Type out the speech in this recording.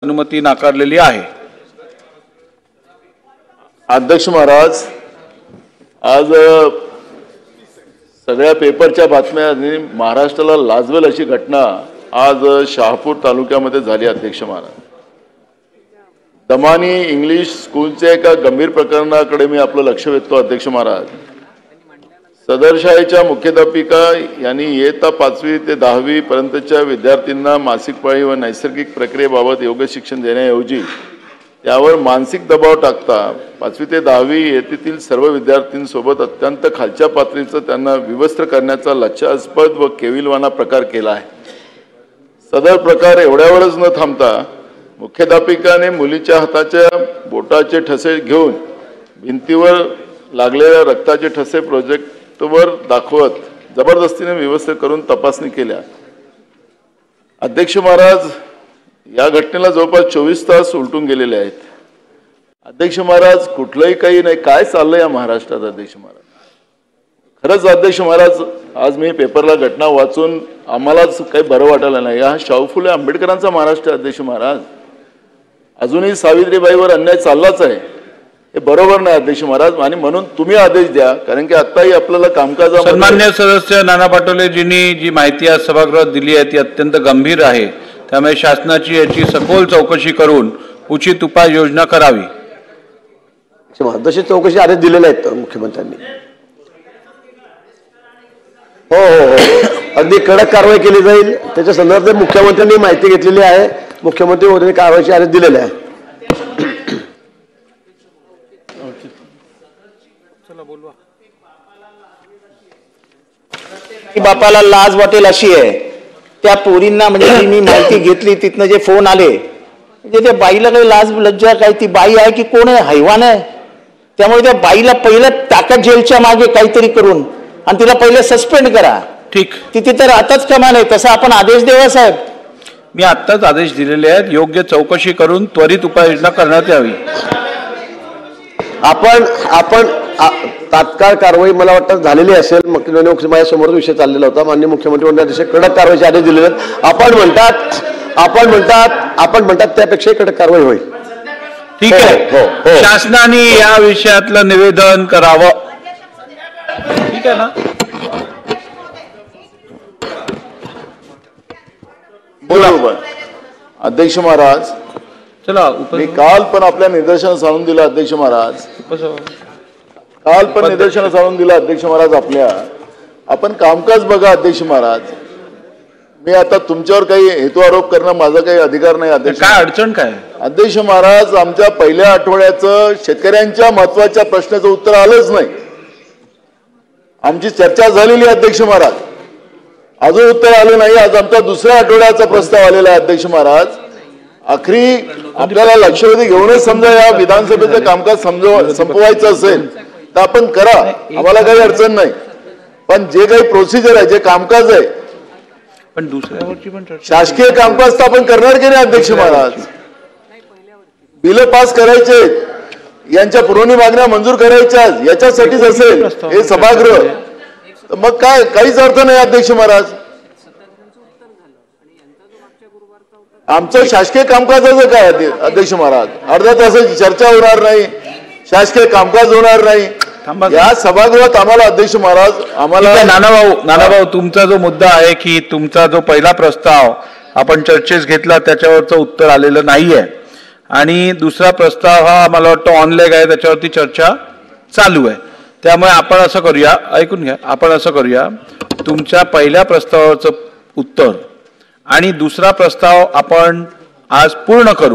अनुमती नाकारलेली आहे। अध्यक्ष महाराज, आज सगळ्या पेपरच्या बातम्यांनी महाराष्ट्राला लाजवेल अशी घटना आज शहापूर तालुक्यामध्ये झाली। अध्यक्ष महाराज, दमानी इंग्लिश स्कूलच्या एका गंभीर प्रकरणाकडे मी आपलं लक्ष वेधतो। अध्यक्ष महाराज, सदर शाळेच्या मुख्याध्यापिका यांनी इयत्ता 5वी ते 10वी पर्यंतच्या विद्यार्थ्यांना मासिक पाळी व नैसर्गिक प्रक्रियेबाबत योग्य शिक्षण देण्याऐवजी त्यावर मानसिक दबाव टाकता 5वी ते 10वी इयत्तेतील सर्व विद्यार्थ्यांसोबत अत्यंत खालच्या पातळीचं त्यांना विवस्त्र करण्याचा लज्जास्पद व केविलवाणा प्रकार केला आहे। सदर प्रकार एवढ्यावरच न थांबता मुख्याध्यापिकाने मुलीच्या हाताच्या बोटाचे ठसे घेऊन भिंतीवर लागलेल्या रक्ताचे ठसे प्रोजेक्टवर दाखवत जबरदस्तीने विवस्त्र करून तपासणी केल्या। अध्यक्ष महाराज, या घटनेला जवळपास 24 तास उलटून गेलेले आहेत। अध्यक्ष महाराज, कुठलंही काही नाही, काय चाललंय या महाराष्ट्रात? अध्यक्ष महाराज, खरंच अध्यक्ष महाराज, आज मी पेपरला घटना वाचून आम्हालाच काही बरं वाटायला नाही। हा शाहू फुले आंबेडकरांचा महाराष्ट्र। अध्यक्ष महाराज, अजूनही सावित्रीबाईवर अन्याय चाललाच आहे, हे बरोबर नाही अध्यक्ष महाराज। आणि म्हणून तुम्ही आदेश द्या, कारण की आताही आपल्याला कामकाजामध्ये सन्मान्य सदस्य नाना पटोलेजींनी जी माहिती आज सभागृहात दिली आहे ती अत्यंत गंभीर आहे, त्यामुळे शासनाची याची सखोल चौकशी करून उचित उपाययोजना करावी। तशी चौकशी आदेश दिलेले आहेत मुख्यमंत्र्यांनी। हो हो हो, अगदी कडक कारवाई केली जाईल त्याच्या संदर्भात मुख्यमंत्र्यांनी माहिती घेतलेली आहे। मुख्यमंत्री महोदयांनी कारवाईचे आदेश दिलेले आहे। बापाला लाज वाटेल अशी आहे त्या पोरींना, म्हणजे मी माहिती घेतली तिथनं जे फोन आले, म्हणजे त्या बाईला काही लाज लज्जा काय, ती बाई आहे की कोण आहे? हैवान आहे। त्यामुळे त्या बाईला पहिलं टाका जेलच्या मागे काहीतरी करून आणि तिला पहिले सस्पेंड करा। ठीक, तिथे तर आताच कमाल आहे, तसा आपण आदेश देवा साहेब। मी आत्ताच आदेश दिलेले आहेत, योग्य चौकशी करून त्वरित उपाययोजना करण्यात यावी। आपण तात्काळ कारवाई मला वाटतं झालेली असेल। माझ्या समोर विषय चाललेला होता। माननीय मुख्यमंत्री मंडळाचे कडक कारवाईचे आदेश दिलेले आहेत। आपण म्हणतात त्यापेक्षा कडक कारवाई होईल। ठीक आहे, हो, शासनाने या विषयातलं निवेदन करावं। ठीक आहे ना? बरोबर। अध्यक्ष महाराज, चला मी काल पण आपल्या निदर्शनास आणून दिलं। अध्यक्ष महाराज, काल पण निदर्शनास आणून दिलं। अध्यक्ष महाराज, आपण कामकाज बघा। अध्यक्ष महाराज, मी आता तुमच्यावर काही हेतू आरोप करणं माझा काही अधिकार नाही। अध्यक्ष, काय अडचण काय? अध्यक्ष महाराज, आमच्या पहिल्या आठवड्याचं शेतकऱ्यांच्या महत्वाच्या प्रश्नाचं उत्तर आलंच नाही। आमची चर्चा झालेली अध्यक्ष महाराज, अजून उत्तर आलं नाही। आज आमचा दुसऱ्या आठवड्याचा प्रस्ताव आलेला आहे। अध्यक्ष महाराज, आखरी आपल्याला लक्षवेधी घेऊनच समजा या विधानसभेचं कामकाज संपवायचं असेल तर आपण करा, आम्हाला काही अडचण नाही। पण जे काही प्रोसिजर आहे, जे कामकाज आहे, पण दुसऱ्यावरची पण शासकीय कामकाज तर आपण करणार की नाही? अध्यक्ष महाराज, बिलं पास करायचे, यांच्या पुरवणी मागण्या मंजूर करायच्या, याच्यासाठीच असेल हे सभागृह, तर मग काय काहीच अर्थ नाही। अध्यक्ष महाराज, आमचं शासकीय कामकाजाचं काय? अध्यक्ष महाराज, अर्ध्या तासाची चर्चा होणार नाही, शासकीय कामकाज होणार नाही या सभागृहात। आम्हाला अध्यक्ष महाराज, आम्हाला नानाभाऊ, तुमचा जो मुद्दा आहे की तुमचा जो पहिला प्रस्ताव आपण चर्चेस घेतला त्याच्यावरचं उत्तर आलेलं नाहीये आणि दुसरा प्रस्ताव हा मला वाटतं ऑनलाईन आहे, त्याच्यावरती चर्चा चालू आहे। त्यामुळे आपण असं करूया, ऐकून घ्या, आपण असं करूया, तुमच्या पहिल्या प्रस्तावाचं उत्तर आणि दुसरा प्रस्ताव आपण आज पूर्ण करू।